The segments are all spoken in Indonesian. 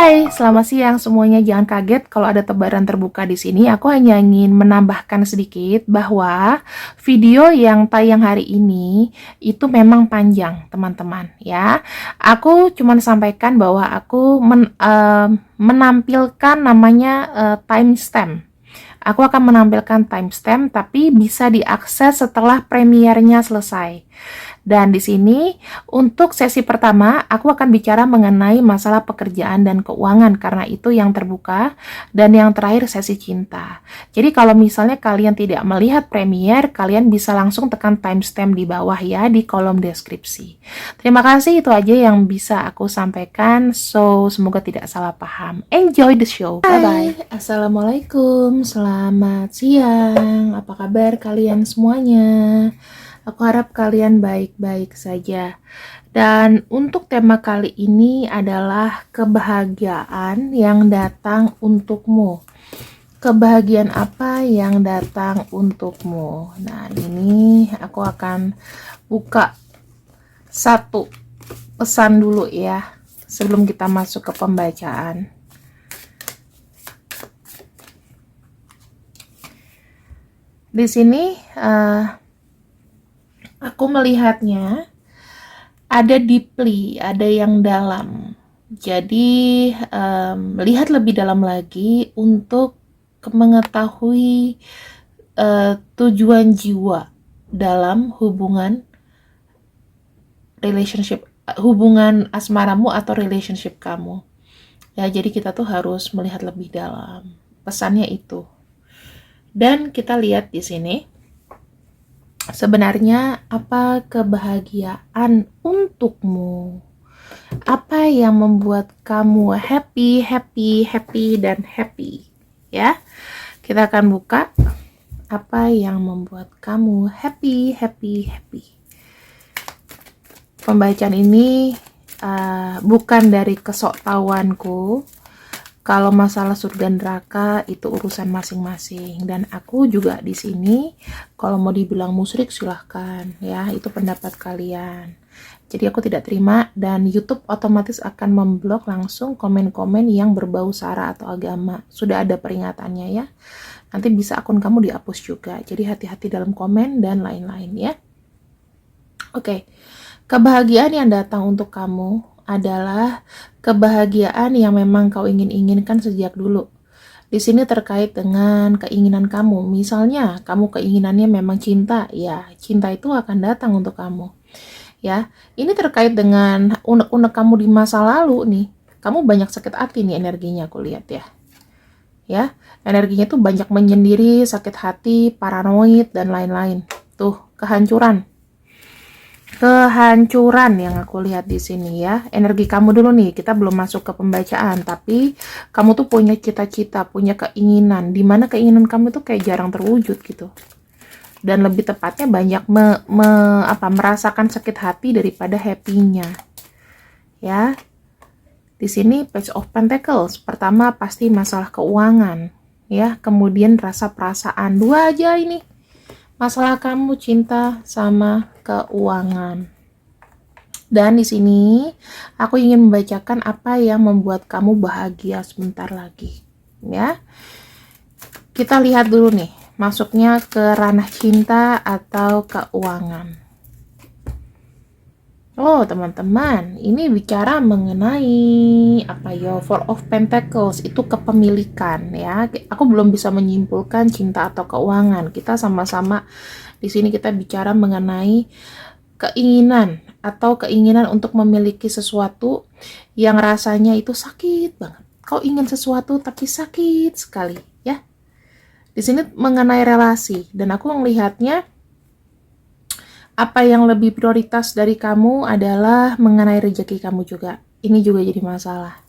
Hai, selamat siang semuanya. Jangan kaget kalau ada tebaran terbuka di sini. Aku hanya ingin menambahkan sedikit bahwa video yang tayang hari ini itu memang panjang, teman-teman, ya. Aku cuma sampaikan bahwa aku menampilkan namanya timestamp. Aku akan menampilkan timestamp, tapi bisa diakses setelah premiernya selesai. Dan di sini untuk sesi pertama aku akan bicara mengenai masalah pekerjaan dan keuangan karena itu yang terbuka, dan yang terakhir sesi cinta. Jadi kalau misalnya kalian tidak melihat premier, kalian bisa langsung tekan timestamp di bawah ya di kolom deskripsi. Terima kasih, itu aja yang bisa aku sampaikan. So semoga tidak salah paham. Enjoy the show. Bye bye. Assalamualaikum, selamat siang. Apa kabar kalian semuanya? Aku harap kalian baik-baik saja. Dan untuk tema kali ini adalah kebahagiaan yang datang untukmu. Kebahagiaan apa yang datang untukmu? Nah, ini aku akan buka satu pesan dulu ya, sebelum kita masuk ke pembacaan. Di sini aku melihatnya ada deeply, ada yang dalam. Jadi lihat lebih dalam lagi untuk mengetahui tujuan jiwa dalam hubungan relationship, hubungan asmaramu atau relationship kamu. Ya, jadi kita tuh harus melihat lebih dalam. Pesannya itu. Dan kita lihat di sini. Sebenarnya apa kebahagiaan untukmu? Apa yang membuat kamu happy, dan happy? Ya, kita akan buka apa yang membuat kamu happy. Pembacaan ini bukan dari kesoktahuanku. Kalau masalah surga neraka itu urusan masing-masing, dan aku juga di sini kalau mau dibilang musyrik silahkan ya, itu pendapat kalian. Jadi aku tidak terima, dan YouTube otomatis akan memblok langsung komen-komen yang berbau sara atau agama. Sudah ada peringatannya ya. Nanti bisa akun kamu dihapus juga. Jadi hati-hati dalam komen dan lain-lain ya. Oke. Kebahagiaan yang datang untuk kamu adalah kebahagiaan yang memang kau inginkan sejak dulu. Di sini terkait dengan keinginan kamu. Misalnya, kamu keinginannya memang cinta, ya, cinta itu akan datang untuk kamu. Ya, ini terkait dengan unek-unek kamu di masa lalu nih. Kamu banyak sakit hati nih energinya, aku lihat ya. Ya, energinya tuh banyak menyendiri, sakit hati, paranoid dan lain-lain. Tuh, kehancuran yang aku lihat di sini ya. Energi kamu dulu nih, kita belum masuk ke pembacaan, tapi kamu tuh punya cita-cita, punya keinginan, dimana keinginan kamu tuh kayak jarang terwujud gitu, dan lebih tepatnya banyak merasakan sakit hati daripada happy-nya ya. Di sini Page of Pentacles, pertama pasti masalah keuangan ya, kemudian rasa perasaan, dua aja ini. Masalah kamu cinta sama keuangan. Dan di sini aku ingin membacakan apa yang membuat kamu bahagia sebentar lagi, ya. Kita lihat dulu nih, masuknya ke ranah cinta atau keuangan. Oh, teman-teman, ini bicara mengenai apa ya? Four of Pentacles itu kepemilikan ya. Aku belum bisa menyimpulkan cinta atau keuangan. Kita sama-sama di sini kita bicara mengenai keinginan atau keinginan untuk memiliki sesuatu yang rasanya itu sakit banget. Kau ingin sesuatu tapi sakit sekali, ya. Di sini mengenai relasi, dan aku melihatnya apa yang lebih prioritas dari kamu adalah mengenai rezeki kamu juga. Ini juga jadi masalah.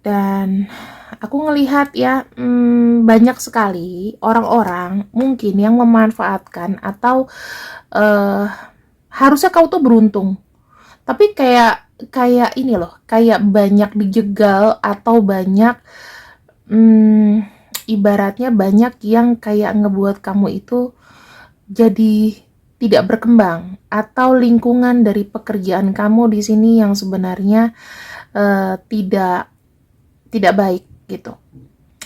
Dan aku ngelihat ya, banyak sekali orang-orang mungkin yang memanfaatkan atau harusnya kau tuh beruntung. Tapi kayak ini loh, kayak banyak dijegal atau banyak ibaratnya banyak yang kayak ngebuat kamu itu jadi tidak berkembang, atau lingkungan dari pekerjaan kamu di sini yang sebenarnya tidak baik gitu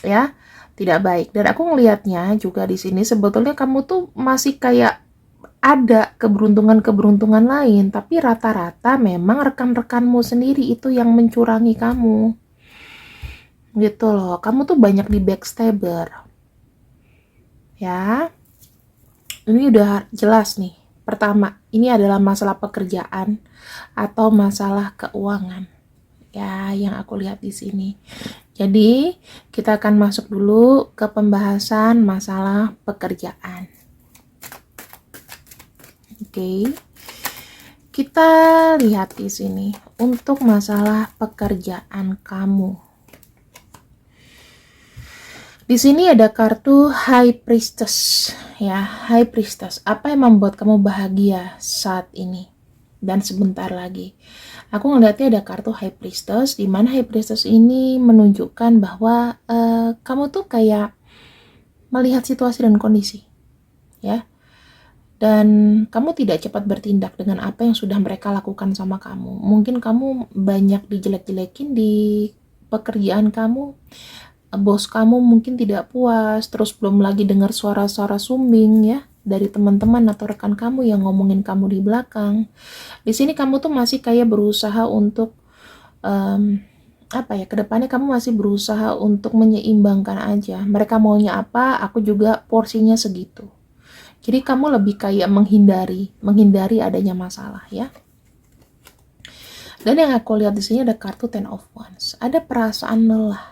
ya, tidak baik. Dan aku ngelihatnya juga di sini sebetulnya kamu tuh masih kayak ada keberuntungan-keberuntungan lain, tapi rata-rata memang rekan-rekanmu sendiri itu yang mencurangi kamu. Gitu loh, kamu tuh banyak di backstabber. Ya, ini udah jelas nih. Pertama, ini adalah masalah pekerjaan atau masalah keuangan. Ya, yang aku lihat di sini. Jadi, kita akan masuk dulu ke pembahasan masalah pekerjaan. Oke. Kita lihat di sini untuk masalah pekerjaan kamu. Di sini ada kartu High Priestess ya, High Priestess. Apa yang membuat kamu bahagia saat ini dan sebentar lagi? Aku ngeliatnya ada kartu High Priestess, di mana High Priestess ini menunjukkan bahwa kamu tuh kayak melihat situasi dan kondisi, ya. Dan kamu tidak cepat bertindak dengan apa yang sudah mereka lakukan sama kamu. Mungkin kamu banyak dijelek-jelekin di pekerjaan kamu, bos kamu mungkin tidak puas, terus belum lagi dengar suara-suara sumbing ya dari teman-teman atau rekan kamu yang ngomongin kamu di belakang. Di sini kamu tuh masih kayak berusaha untuk kedepannya kamu masih berusaha untuk menyeimbangkan aja. Mereka maunya apa, aku juga porsinya segitu. Jadi kamu lebih kayak menghindari adanya masalah ya. Dan yang aku lihat di sini ada kartu Ten of Wands. Ada perasaan lelah,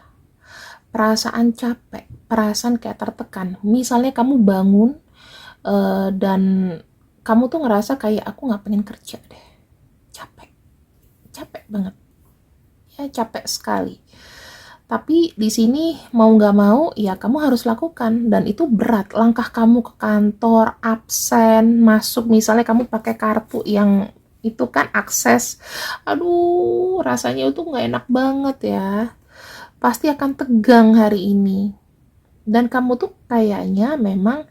perasaan capek, perasaan kayak tertekan. Misalnya kamu bangun dan kamu tuh ngerasa kayak aku nggak pengen kerja deh, capek banget, ya capek sekali. Tapi di sini mau nggak mau ya kamu harus lakukan, dan itu berat. Langkah kamu ke kantor, absen, masuk, misalnya kamu pakai kartu yang itu kan akses, aduh rasanya itu nggak enak banget ya, pasti akan tegang hari ini. Dan kamu tuh kayaknya memang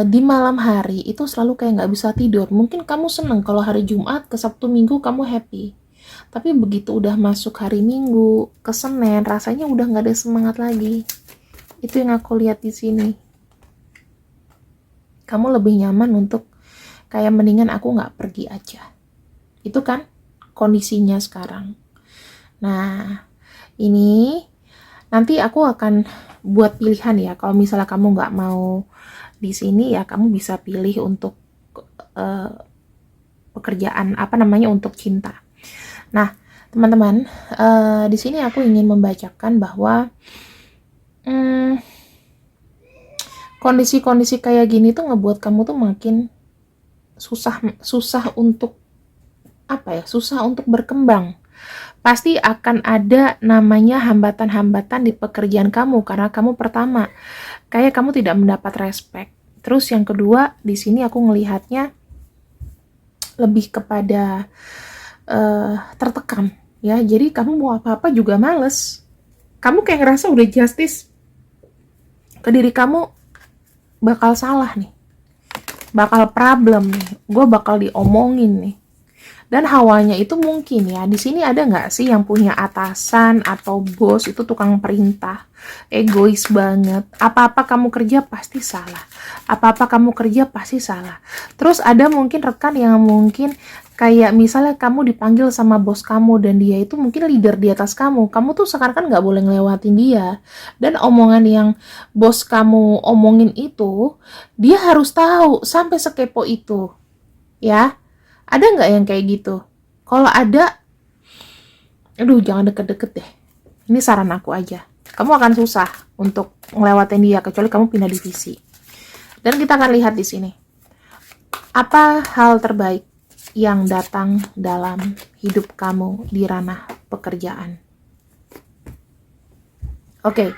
di malam hari itu selalu kayak nggak bisa tidur. Mungkin kamu seneng kalau hari Jumat ke Sabtu Minggu kamu happy, tapi begitu udah masuk hari Minggu ke Senin rasanya udah nggak ada semangat lagi. Itu yang aku lihat di sini. Kamu lebih nyaman untuk kayak mendingan aku nggak pergi aja. Itu kan kondisinya sekarang. Nah, ini nanti aku akan buat pilihan ya. Kalau misalnya kamu nggak mau di sini ya, kamu bisa pilih untuk pekerjaan untuk cinta. Nah, teman-teman, di sini aku ingin membacakan bahwa kondisi-kondisi kayak gini tuh ngebuat kamu tuh makin susah untuk susah untuk berkembang. Pasti akan ada namanya hambatan-hambatan di pekerjaan kamu karena kamu pertama kayak kamu tidak mendapat respect. Terus yang kedua, di sini aku ngelihatnya lebih kepada tertekan ya. Jadi kamu mau apa-apa juga males. Kamu kayak ngerasa udah justice ke diri kamu bakal salah nih, bakal problem nih, gue bakal diomongin nih. Dan hawanya itu mungkin ya, di sini ada nggak sih yang punya atasan atau bos itu tukang perintah, egois banget, apa-apa kamu kerja pasti salah, apa-apa kamu kerja pasti salah. Terus ada mungkin rekan yang mungkin kayak misalnya kamu dipanggil sama bos kamu dan dia itu mungkin leader di atas kamu tuh sekarang kan nggak boleh ngelewatin dia, dan omongan yang bos kamu omongin itu dia harus tahu sampai sekepo itu ya. Ada nggak yang kayak gitu? Kalau ada, aduh jangan deket-deket deh. Ini saran aku aja. Kamu akan susah untuk ngelewatin dia kecuali kamu pindah divisi. Dan kita akan lihat di sini. Apa hal terbaik yang datang dalam hidup kamu di ranah pekerjaan? Oke.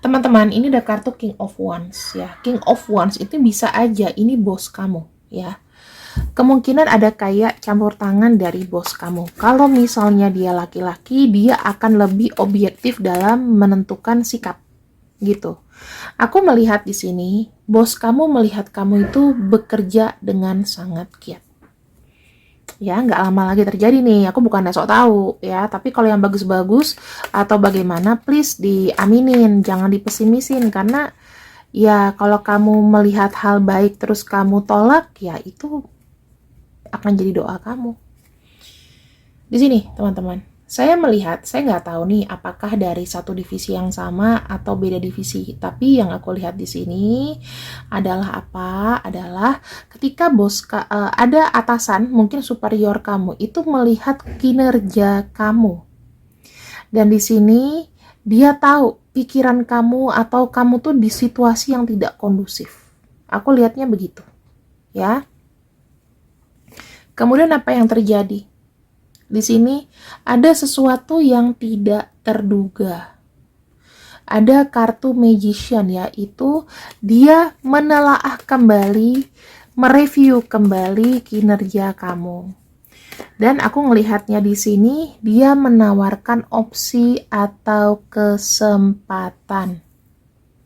Teman-teman, ini ada kartu King of Wands ya. King of Wands itu bisa aja ini bos kamu ya. Kemungkinan ada kayak campur tangan dari bos kamu. Kalau misalnya dia laki-laki, dia akan lebih objektif dalam menentukan sikap gitu. Aku melihat di sini, bos kamu melihat kamu itu bekerja dengan sangat giat. Ya, nggak lama lagi terjadi nih. Aku bukan sok tahu ya, tapi kalau yang bagus-bagus atau bagaimana, please diaminin, jangan dipesimisin karena ya kalau kamu melihat hal baik terus kamu tolak, ya itu akan jadi doa kamu. Di sini, teman-teman, saya melihat, saya nggak tahu nih apakah dari satu divisi yang sama atau beda divisi, tapi yang aku lihat di sini adalah apa? Adalah ketika ada atasan, mungkin superior kamu, itu melihat kinerja kamu. Dan di sini dia tahu pikiran kamu atau kamu tuh di situasi yang tidak kondusif. Aku lihatnya begitu, ya. Kemudian apa yang terjadi? Di sini ada sesuatu yang tidak terduga. Ada kartu magician, yaitu dia menelaah kembali, mereview kembali kinerja kamu. Dan aku ngelihatnya di sini dia menawarkan opsi atau kesempatan.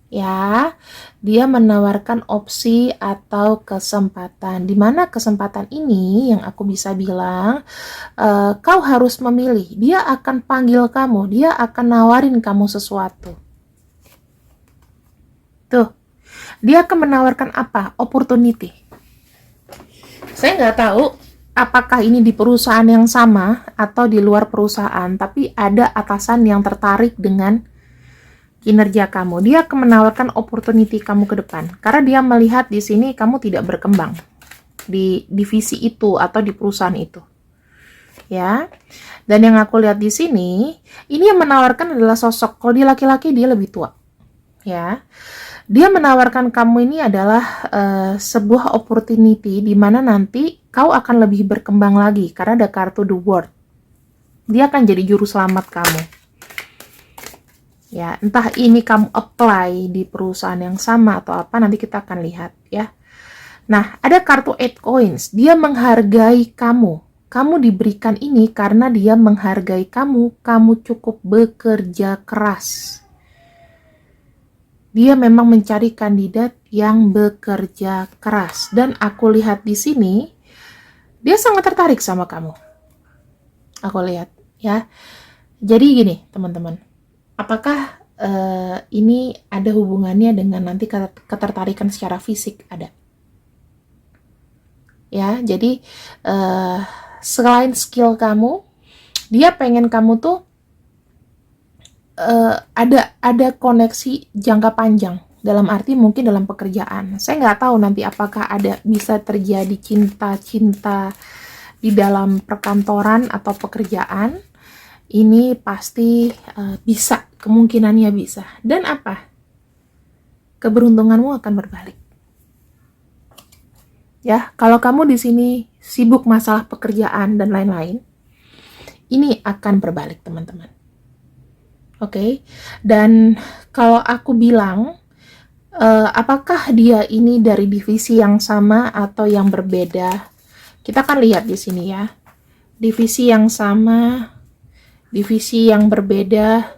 Ya, dia menawarkan opsi atau kesempatan. Di mana kesempatan ini yang aku bisa bilang, kau harus memilih. Dia akan panggil kamu, dia akan nawarin kamu sesuatu. Tuh, dia akan menawarkan apa? Opportunity. Saya nggak tahu apakah ini di perusahaan yang sama atau di luar perusahaan, tapi ada atasan yang tertarik dengan kinerja kamu. Dia akan menawarkan opportunity kamu ke depan. Karena dia melihat di sini kamu tidak berkembang di divisi itu atau di perusahaan itu. Ya. Dan yang aku lihat di sini, ini yang menawarkan adalah sosok. Kalau dia laki-laki, dia lebih tua. Ya. Dia menawarkan kamu ini adalah sebuah opportunity di mana nanti kau akan lebih berkembang lagi karena ada kartu The World. Dia akan jadi juru selamat kamu. Ya, entah ini kamu apply di perusahaan yang sama atau apa, nanti kita akan lihat ya. Nah, ada kartu 8 coins. Dia menghargai kamu. Kamu diberikan ini karena dia menghargai kamu. Kamu cukup bekerja keras. Dia memang mencari kandidat yang bekerja keras. Dan aku lihat di sini, dia sangat tertarik sama kamu. Aku lihat ya. Jadi gini, teman-teman. Apakah ini ada hubungannya dengan nanti ketertarikan secara fisik? Ada. Ya, jadi selain skill kamu, dia pengen kamu tuh ada koneksi jangka panjang. Dalam arti mungkin dalam pekerjaan. Saya nggak tahu nanti apakah ada bisa terjadi cinta-cinta di dalam perkantoran atau pekerjaan. Ini pasti bisa, kemungkinannya bisa. Dan apa? Keberuntunganmu akan berbalik. Ya, kalau kamu di sini sibuk masalah pekerjaan dan lain-lain, ini akan berbalik, teman-teman. Oke. Dan kalau aku bilang, apakah dia ini dari divisi yang sama atau yang berbeda? Kita akan lihat di sini ya. Divisi yang sama, divisi yang berbeda,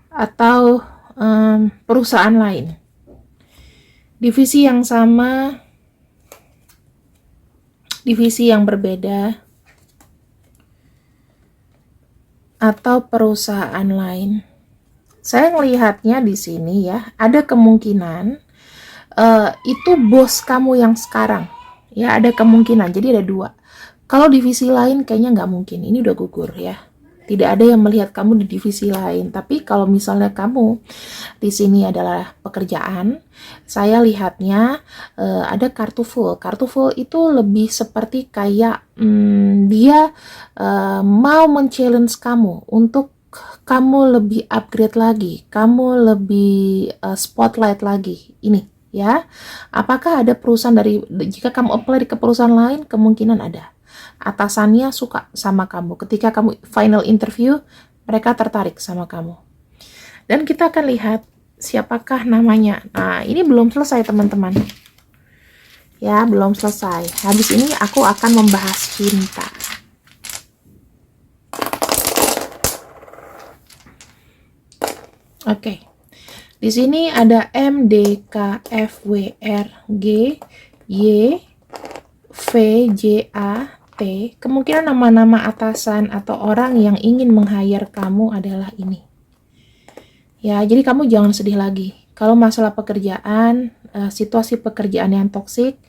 atau perusahaan lain. Divisi yang sama, divisi yang berbeda, atau perusahaan lain. Saya melihatnya di sini ya, ada kemungkinan itu bos kamu yang sekarang. Ya, ada kemungkinan. Jadi ada dua. Kalau divisi lain kayaknya nggak mungkin. Ini udah gugur ya. Tidak ada yang melihat kamu di divisi lain. Tapi kalau misalnya kamu di sini adalah pekerjaan, saya lihatnya ada kartu full. Kartu full itu lebih seperti kayak dia mau men-challenge kamu untuk kamu lebih upgrade lagi, kamu lebih spotlight lagi. Ini ya. Apakah ada perusahaan jika kamu apply ke perusahaan lain, kemungkinan ada. Atasannya suka sama kamu. Ketika kamu final interview, mereka tertarik sama kamu. Dan kita akan lihat siapakah namanya. Nah, ini belum selesai, teman-teman. Ya, belum selesai. Habis ini aku akan membahas cinta. Oke. Di sini ada M, D, K, F, W, R, G, Y, V, J, A, T, kemungkinan nama-nama atasan atau orang yang ingin meng-hire kamu adalah ini. Ya, jadi kamu jangan sedih lagi. Kalau masalah pekerjaan, situasi pekerjaan yang toksik,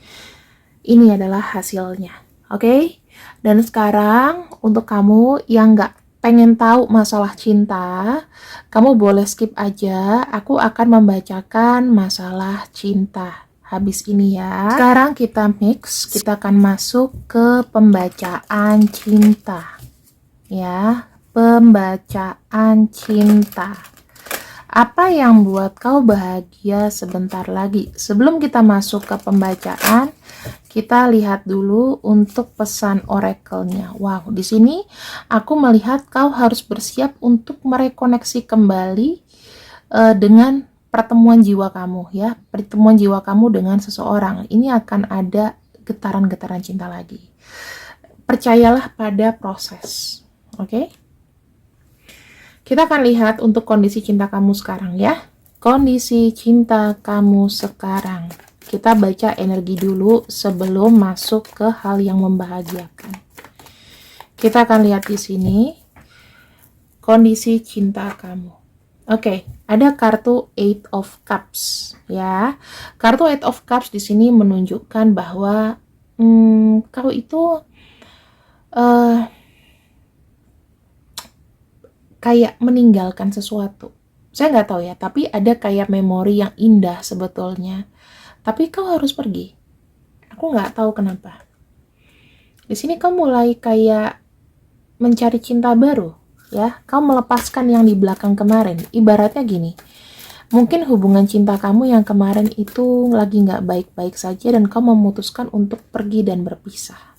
ini adalah hasilnya. Oke? Dan sekarang untuk kamu yang nggak pengen tahu masalah cinta, kamu boleh skip aja. Aku akan membacakan masalah cinta habis ini ya. Sekarang kita mix, kita akan masuk ke pembacaan cinta. Ya, pembacaan cinta. Apa yang buat kau bahagia sebentar lagi? Sebelum kita masuk ke pembacaan, kita lihat dulu untuk pesan oracle-nya. Wow, di sini aku melihat kau harus bersiap untuk merekoneksi kembali dengan pertemuan jiwa kamu ya. Pertemuan jiwa kamu dengan seseorang. Ini akan ada getaran-getaran cinta lagi. Percayalah pada proses. Oke? Kita akan lihat untuk kondisi cinta kamu sekarang ya. Kondisi cinta kamu sekarang. Kita baca energi dulu sebelum masuk ke hal yang membahagiakan. Kita akan lihat di sini kondisi cinta kamu. Oke, ada kartu Eight of Cups ya. Kartu Eight of Cups di sini menunjukkan bahwa kau itu kayak meninggalkan sesuatu. Saya nggak tahu ya, tapi ada kayak memori yang indah sebetulnya. Tapi kau harus pergi. Aku nggak tahu kenapa. Di sini kau mulai kayak mencari cinta baru, ya. Kau melepaskan yang di belakang kemarin. Ibaratnya gini, mungkin hubungan cinta kamu yang kemarin itu lagi nggak baik-baik saja dan kau memutuskan untuk pergi dan berpisah.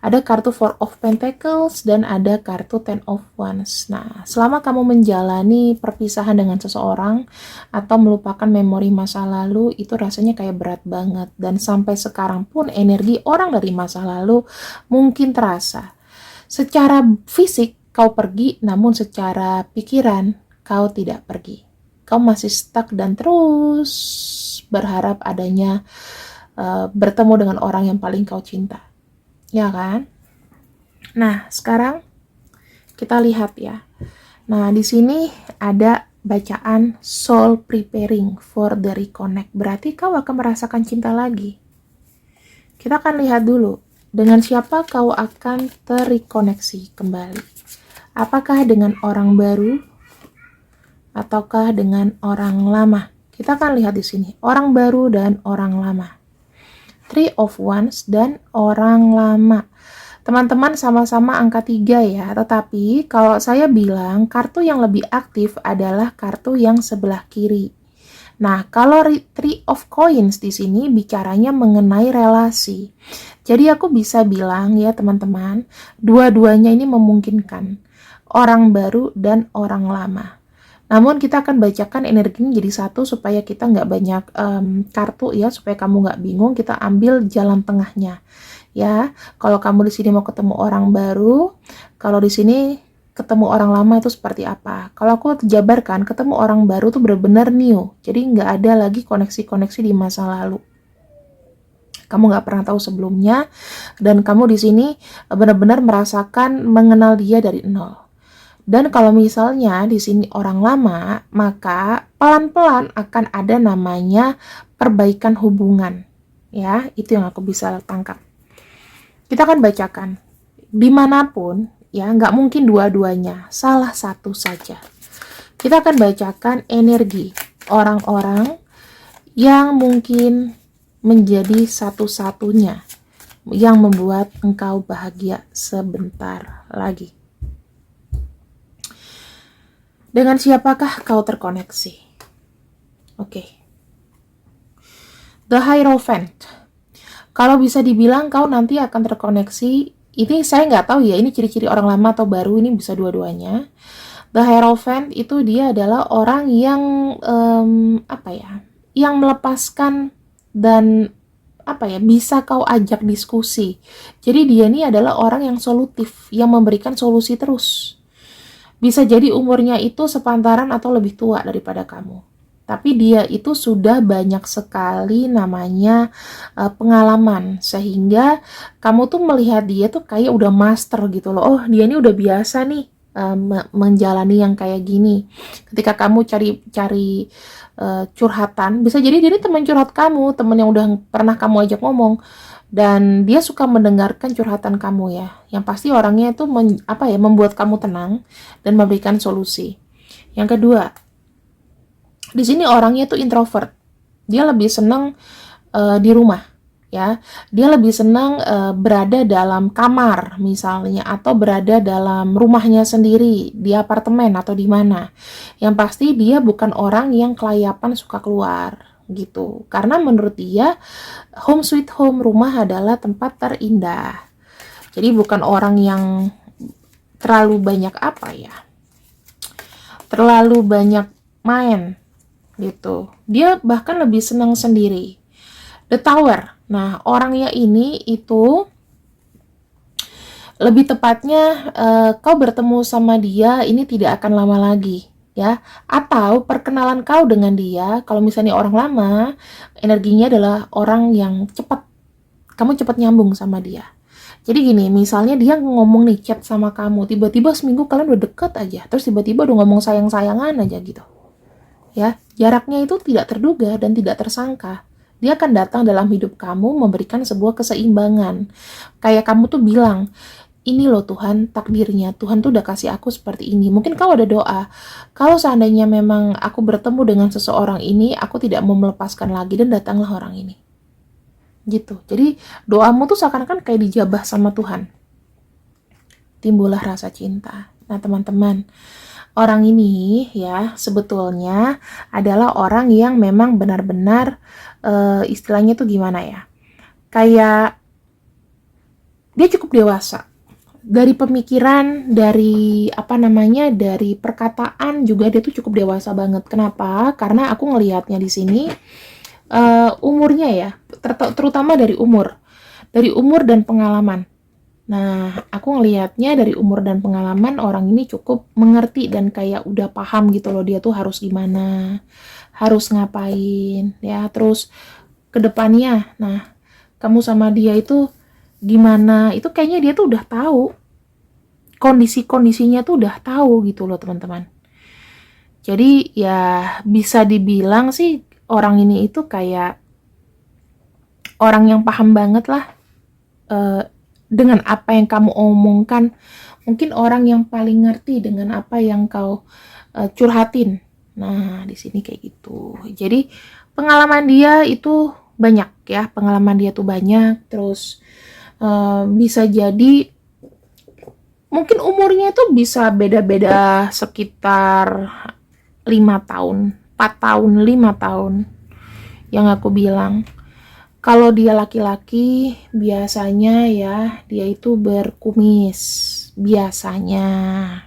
Ada kartu Four of Pentacles dan ada kartu Ten of Wands. Nah, selama kamu menjalani perpisahan dengan seseorang atau melupakan memori masa lalu, itu rasanya kayak berat banget. Dan sampai sekarang pun energi orang dari masa lalu mungkin terasa. Secara fisik kau pergi, namun secara pikiran kau tidak pergi. Kau masih stuck dan terus berharap adanya bertemu dengan orang yang paling kau cinta. Ya kan? Nah, sekarang kita lihat ya. Nah, di sini ada bacaan soul preparing for the reconnect. Berarti kau akan merasakan cinta lagi. Kita akan lihat dulu, dengan siapa kau akan terkoneksi kembali. Apakah dengan orang baru ataukah dengan orang lama? Kita akan lihat di sini, orang baru dan orang lama. Three of Wands dan orang lama. Teman-teman sama-sama angka 3 ya, tetapi kalau saya bilang kartu yang lebih aktif adalah kartu yang sebelah kiri. Nah, kalau Three of Coins di sini bicaranya mengenai relasi. Jadi aku bisa bilang ya teman-teman, dua-duanya ini memungkinkan. Orang baru dan orang lama. Namun kita akan bacakan energinya jadi satu supaya kita nggak banyak kartu ya, supaya kamu nggak bingung. Kita ambil jalan tengahnya ya. Kalau kamu di sini mau ketemu orang baru, kalau di sini ketemu orang lama itu seperti apa? Kalau aku jabarkan, ketemu orang baru tuh benar-benar new. Jadi nggak ada lagi koneksi-koneksi di masa lalu. Kamu nggak pernah tahu sebelumnya, dan kamu di sini benar-benar merasakan mengenal dia dari nol. Dan kalau misalnya di sini orang lama, maka pelan-pelan akan ada namanya perbaikan hubungan. Ya, itu yang aku bisa tangkap. Kita akan bacakan. Dimanapun, ya nggak mungkin dua-duanya, salah satu saja. Kita akan bacakan energi orang-orang yang mungkin menjadi satu-satunya yang membuat engkau bahagia sebentar lagi. Dengan siapakah kau terkoneksi? Oke. The Hierophant. Kalau bisa dibilang kau nanti akan terkoneksi, ini saya nggak tahu ya, ini ciri-ciri orang lama atau baru, ini bisa dua-duanya. The Hierophant itu dia adalah orang yang yang melepaskan dan bisa kau ajak diskusi. Jadi dia ini adalah orang yang solutif, yang memberikan solusi terus. Bisa jadi umurnya itu sepantaran atau lebih tua daripada kamu. tapi dia itu sudah banyak sekali namanya pengalaman, sehingga kamu tuh melihat dia tuh kayak udah master gitu loh. Oh, dia ini udah biasa nih menjalani yang kayak gini. Ketika kamu cari curhatan, bisa jadi dia ini teman curhat kamu, teman yang udah pernah kamu ajak ngomong, dan dia suka mendengarkan curhatan kamu ya. Yang pasti orangnya itu membuat kamu tenang dan memberikan solusi. Yang kedua, di sini orangnya tuh introvert. Dia lebih senang di rumah, ya. Dia lebih senang berada dalam kamar misalnya, atau berada dalam rumahnya sendiri, di apartemen atau di mana. Yang pasti dia bukan orang yang kelayapan suka keluar gitu. Karena menurut dia home sweet home, rumah adalah tempat terindah. Jadi bukan orang yang terlalu banyak terlalu banyak main gitu. Dia bahkan lebih senang sendiri. The Tower. Nah, orangnya ini itu lebih tepatnya kau bertemu sama dia ini tidak akan lama lagi, ya. Atau perkenalan kau dengan dia, kalau misalnya orang lama, energinya adalah orang yang cepat. Kamu cepat nyambung sama dia. Jadi gini, misalnya dia ngomong nih, chat sama kamu, tiba-tiba seminggu kalian udah deket aja, terus tiba-tiba udah ngomong sayang-sayangan aja gitu. Ya, jaraknya itu tidak terduga dan tidak tersangka. Dia akan datang dalam hidup kamu memberikan sebuah keseimbangan. Kayak kamu tuh bilang, ini loh Tuhan, takdirnya. Tuhan tuh udah kasih aku seperti ini. Mungkin kau ada doa, kalau seandainya memang aku bertemu dengan seseorang ini, aku tidak mau melepaskan lagi, dan datanglah orang ini. Gitu. Jadi doamu tuh seakan-akan kayak dijabah sama Tuhan. Timbullah rasa cinta. Nah teman-teman, orang ini ya sebetulnya adalah orang yang memang benar-benar istilahnya tuh gimana ya, kayak dia cukup dewasa dari pemikiran, dari dari perkataan juga dia tuh cukup dewasa banget. Kenapa? Karena aku ngelihatnya di sini umurnya ya, terutama dari umur dan pengalaman. Nah, aku ngelihatnya dari umur dan pengalaman, orang ini cukup mengerti dan kayak udah paham gitu loh, dia tuh harus gimana, harus ngapain, ya. Terus ke depannya, nah, kamu sama dia itu gimana, itu kayaknya dia tuh udah tahu. Kondisi-kondisinya tuh udah tahu gitu loh, teman-teman. Jadi ya bisa dibilang sih orang ini itu kayak orang yang paham banget lah dengan apa yang kamu omongkan. Mungkin orang yang paling ngerti dengan apa yang kau curhatin. Nah, di sini kayak gitu. Jadi pengalaman dia itu banyak ya, pengalaman dia tuh banyak. Terus bisa jadi mungkin umurnya itu bisa beda-beda sekitar 5 tahun, 4 tahun, 5 tahun yang aku bilang. Kalau dia laki-laki, biasanya ya, dia itu berkumis. Biasanya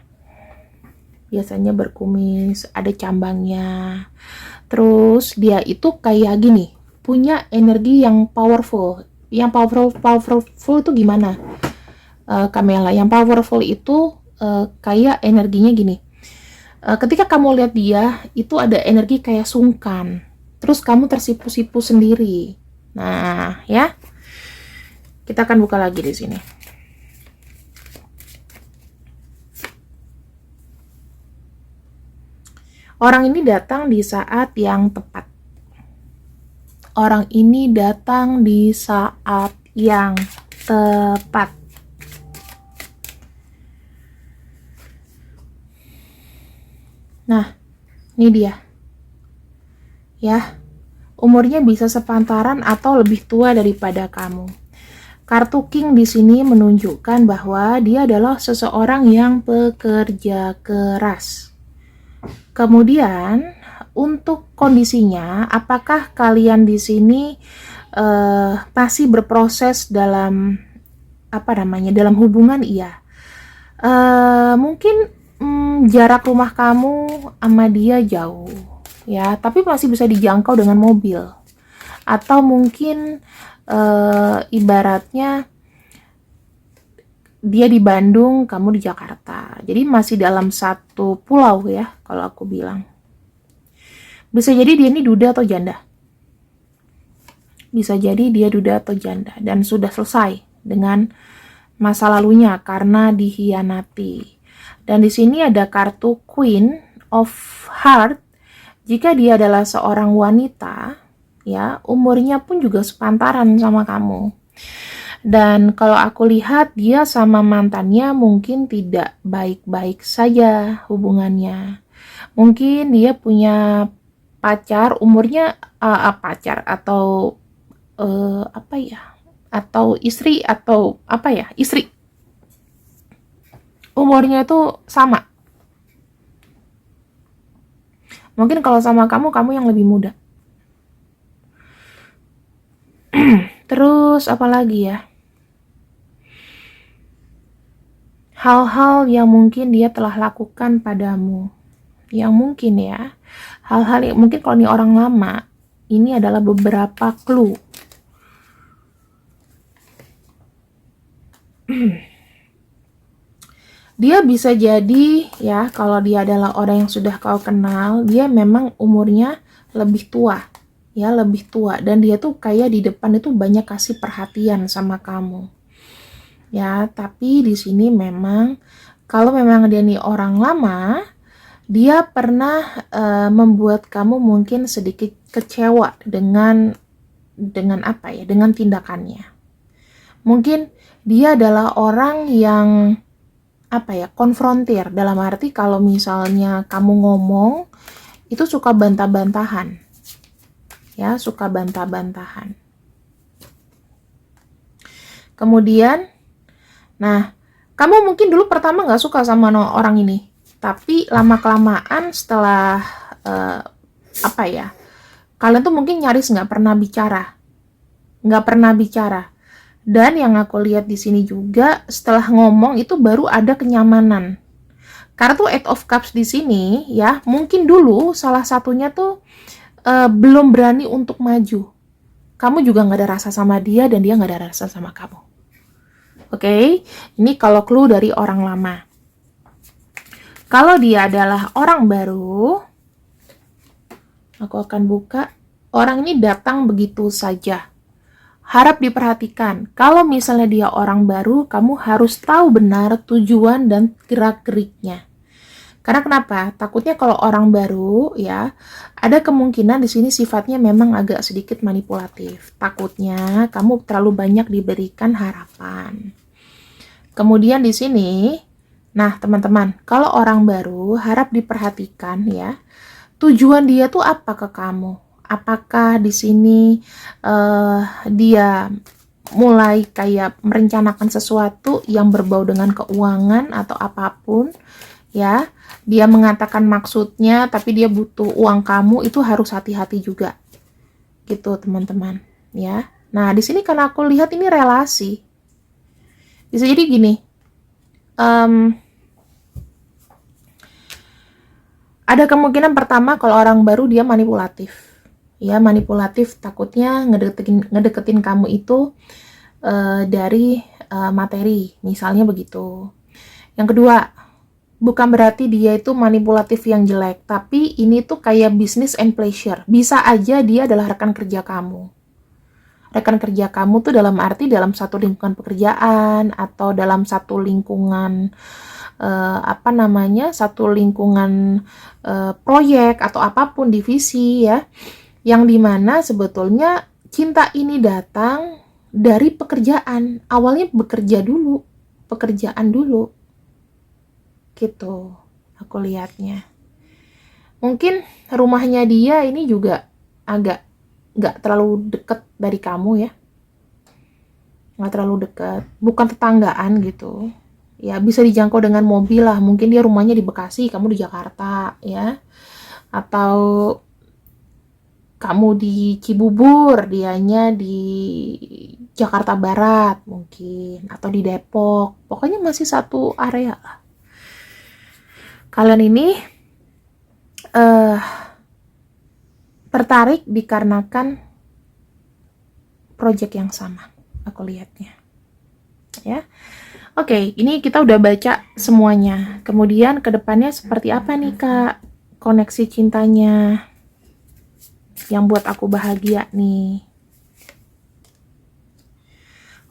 berkumis, ada cambangnya. Terus dia itu kayak gini, punya energi yang powerful. Yang powerful itu gimana? Kamela, yang powerful itu kayak energinya gini. Ketika kamu lihat dia, itu ada energi kayak sungkan. Terus kamu tersipu-sipu sendiri. Nah, ya. Kita akan buka lagi di sini. Orang ini datang di saat yang tepat. Orang ini datang di saat yang tepat. Nah, ini dia. Ya. Umurnya bisa sepantaran atau lebih tua daripada kamu. Kartu King di sini menunjukkan bahwa dia adalah seseorang yang pekerja keras. Kemudian untuk kondisinya, apakah kalian di sini masih berproses dalam dalam hubungan? Iya. Mungkin jarak rumah kamu sama dia jauh. Ya, tapi masih bisa dijangkau dengan mobil. Atau mungkin ibaratnya dia di Bandung, kamu di Jakarta. Jadi masih dalam satu pulau ya, kalau aku bilang. Bisa jadi dia ini duda atau janda. Bisa jadi dia duda atau janda dan sudah selesai dengan masa lalunya karena dihianati. Dan di sini ada kartu Queen of Heart. Jika dia adalah seorang wanita, ya, umurnya pun juga sepantaran sama kamu. Dan kalau aku lihat dia sama mantannya mungkin tidak baik-baik saja hubungannya. Mungkin dia punya pacar, umurnya pacar atau apa ya? Atau istri atau apa ya? Istri. Umurnya itu sama. Mungkin kalau sama kamu, kamu yang lebih muda. Terus apa lagi ya? Hal-hal yang mungkin dia telah lakukan padamu. Yang mungkin ya. Hal-hal yang mungkin kalau ini orang lama, ini adalah beberapa clue. Dia bisa jadi ya, kalau dia adalah orang yang sudah kau kenal, dia memang umurnya lebih tua. Ya, lebih tua, dan dia tuh kayak di depan itu banyak kasih perhatian sama kamu. Ya, tapi di sini memang kalau memang dia nih orang lama, dia pernah membuat kamu mungkin sedikit kecewa dengan apa ya? Dengan tindakannya. Mungkin dia adalah orang yang apa ya, konfrontir, dalam arti kalau misalnya kamu ngomong itu suka bantah-bantahan, ya, suka bantah-bantahan. Kemudian, nah, kamu mungkin dulu pertama nggak suka sama orang ini, tapi lama-kelamaan setelah apa ya, kalian tuh mungkin nyaris nggak pernah bicara. Dan yang aku lihat di sini juga, setelah ngomong itu baru ada kenyamanan. Karena tuh Eight of Cups di sini ya, mungkin dulu salah satunya tuh belum berani untuk maju. Kamu juga nggak ada rasa sama dia dan dia nggak ada rasa sama kamu. Oke, ini kalau clue dari orang lama. Kalau dia adalah orang baru, aku akan buka. Orang ini datang begitu saja. Harap diperhatikan, kalau misalnya dia orang baru, kamu harus tahu benar tujuan dan gerak-geriknya. Karena kenapa? Takutnya kalau orang baru, ya, ada kemungkinan di sini sifatnya memang agak sedikit manipulatif. Takutnya kamu terlalu banyak diberikan harapan. Kemudian di sini, nah teman-teman, kalau orang baru harap diperhatikan ya, tujuan dia tuh apa ke kamu? Apakah di sini dia mulai kayak merencanakan sesuatu yang berbau dengan keuangan atau apapun, ya. Dia mengatakan maksudnya, tapi dia butuh uang kamu, itu harus hati-hati juga. Gitu, teman-teman, ya. Nah, di sini karena aku lihat ini relasi. Bisa jadi gini. Ada kemungkinan pertama kalau orang baru dia manipulatif. Ya, manipulatif, takutnya ngedeketin kamu itu dari materi, misalnya begitu. Yang kedua, bukan berarti dia itu manipulatif yang jelek, tapi ini tuh kayak business and pleasure. Bisa aja dia adalah rekan kerja kamu. Rekan kerja kamu tuh dalam arti dalam satu lingkungan pekerjaan atau dalam satu lingkungan satu lingkungan proyek atau apapun divisi ya. Yang dimana sebetulnya cinta ini datang dari pekerjaan. Awalnya pekerjaan dulu. Gitu, aku lihatnya. Mungkin rumahnya dia ini juga agak gak terlalu deket dari kamu ya. Gak terlalu deket. Bukan tetanggaan gitu. Ya, bisa dijangkau dengan mobil lah. Mungkin dia rumahnya di Bekasi, kamu di Jakarta ya. Atau kamu di Cibubur, dianya di Jakarta Barat mungkin, atau di Depok. Pokoknya masih satu area lah. Kalian ini tertarik dikarenakan project yang sama, aku lihatnya. Ya. Oke, ini kita udah baca semuanya. Kemudian ke depannya seperti apa nih, Kak? Koneksi cintanya. yang buat aku bahagia nih.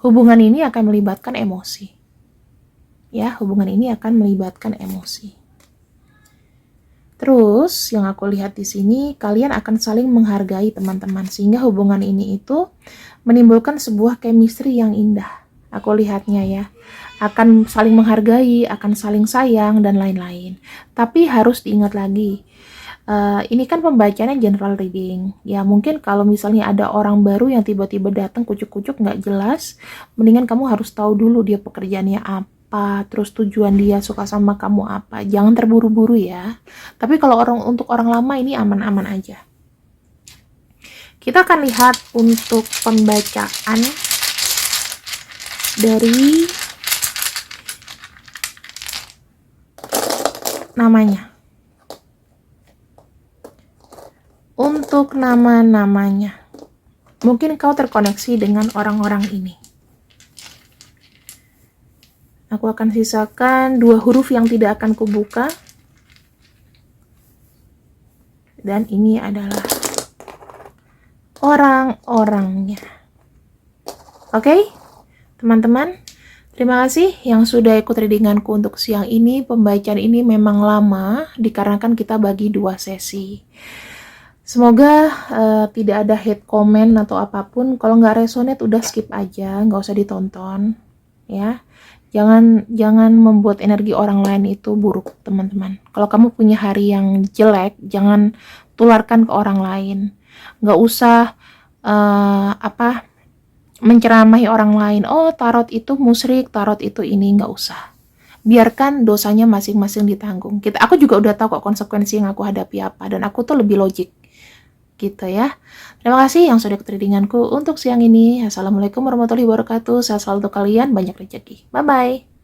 Hubungan ini akan melibatkan emosi. Ya, hubungan ini akan melibatkan emosi. Terus, yang aku lihat di sini, kalian akan saling menghargai teman-teman, sehingga hubungan ini itu menimbulkan sebuah chemistry yang indah. Aku lihatnya ya, akan saling menghargai, akan saling sayang, dan lain-lain. Tapi harus diingat lagi, ini kan pembacaannya general reading. Ya mungkin kalau misalnya ada orang baru yang tiba-tiba datang kucuk-kucuk nggak jelas, mendingan kamu harus tahu dulu dia pekerjaannya apa, terus tujuan dia suka sama kamu apa. Jangan terburu-buru ya. Tapi kalau untuk orang lama ini aman-aman aja. Kita akan lihat untuk pembacaan dari namanya. Untuk nama-namanya, mungkin kau terkoneksi dengan orang-orang ini. Aku akan sisakan 2 huruf yang tidak akan kubuka. Dan ini adalah orang-orangnya. Oke, teman-teman. Terima kasih yang sudah ikut readinganku untuk siang ini. Pembacaan ini memang lama, dikarenakan kita bagi 2 sesi. Semoga tidak ada hate comment atau apapun. Kalau nggak resonate udah skip aja, nggak usah ditonton ya. Jangan membuat energi orang lain itu buruk, teman-teman. Kalau kamu punya hari yang jelek, jangan tularkan ke orang lain. Nggak usah menceramahi orang lain. Oh, tarot itu musyrik, tarot itu ini, nggak usah. Biarkan dosanya masing-masing ditanggung. Aku juga udah tahu kok konsekuensi yang aku hadapi apa, dan aku tuh lebih logik. Gitu ya. Terima kasih yang sudah ikut readinganku untuk siang ini. Assalamualaikum warahmatullahi wabarakatuh. Sehat selalu untuk kalian, banyak rezeki. Bye-bye.